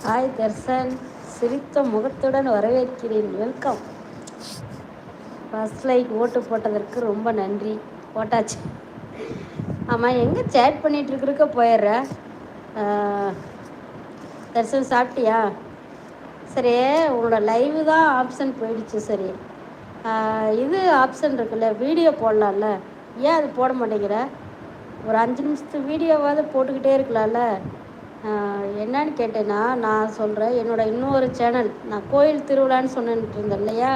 Hi Darshan, சிரித்த முகத்துடன் வரவேற்கிறேன். வெல்கம். ஃபர்ஸ்ட் லைக் ஓட்டு போட்டதற்கு ரொம்ப நன்றி. போட்டாச்சு. ஆமாம், எங்கே சேட் பண்ணிகிட்டு இருக்கிறக்க போயிடுற. தர்சன் சாப்பிட்டியா? சரி, உன்னோட லைவு தான் ஆப்ஷன் போயிடுச்சு. சரி, இது ஆப்ஷன் இருக்குல்ல, வீடியோ போடலாம்ல, ஏன் அது போட மாட்டேங்கிற? ஒரு 5 நிமிஷத்து வீடியோவாவது போட்டுக்கிட்டே இருக்கலாம்ல. என்னன்னு கேட்டேன்னா, நான் சொல்கிறேன், என்னோட இன்னொரு சேனல், நான் கோயில் திருவிழான்னு சொன்னிட்டு இருந்தேன் இல்லையா,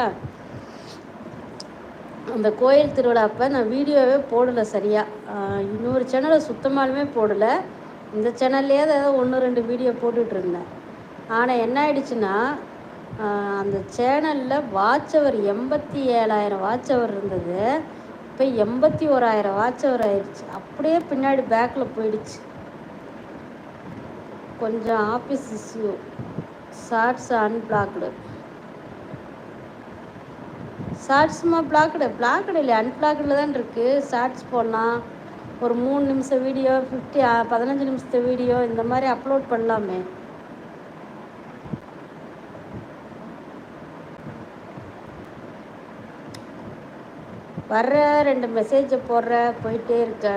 அந்த கோயில் திருவிழாப்போ நான் வீடியோவே போடலை சரியாக. இன்னொரு சேனலை சுத்தமாலுமே போடலை. இந்த சேனல்லையே ஏதாவது 1-2 வீடியோ போட்டுட்ருந்தேன். ஆனால் என்ன ஆயிடுச்சுன்னா, அந்த சேனலில் வாட்சவர் 87,000 வாட்சவர் இருந்தது. இப்போ 81,000 வாட்சவர் ஆயிடுச்சு. அப்படியே பின்னாடி பேக்கில் போயிடுச்சு. கொஞ்சம் ஆஃபீஸ் இஷ்யூ. ஷார்ட்ஸ் அன்பிளாக்டு. ஷார்ட்ஸுமா பிளாக்டு இல்லை, அன்பிளாக்டில் தான் இருக்குது. ஷார்ட்ஸ் போடலாம், ஒரு 3 நிமிஷம் வீடியோ, 15 நிமிஷத்து வீடியோ இந்த மாதிரி அப்லோட் பண்ணலாமே. வர்ற 2 மெசேஜை போடுற, போயிட்டே இருக்க.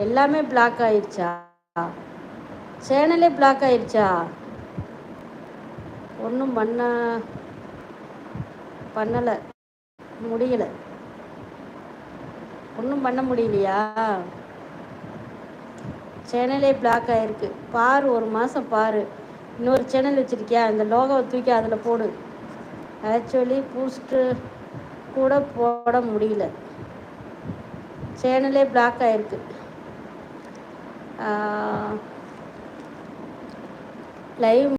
எல்லாமே பிளாக் ஆயிடுச்சா? சேனலே பிளாக் ஆயிடுச்சா? ஒன்றும் பண்ணலை, முடியலை. ஒன்றும் பண்ண முடியலையா? சேனலே பிளாக் ஆகிருக்கு. பாரு, ஒரு மாதம் பாரு. இன்னொரு சேனல் வச்சுருக்கியா? இந்த லோகோவை தூக்கி அதில் போடு. ஆக்சுவலி பூஸ்ட்டு கூட போட முடியல, சேனலே பிளாக் ஆகிருக்கு. லைவ்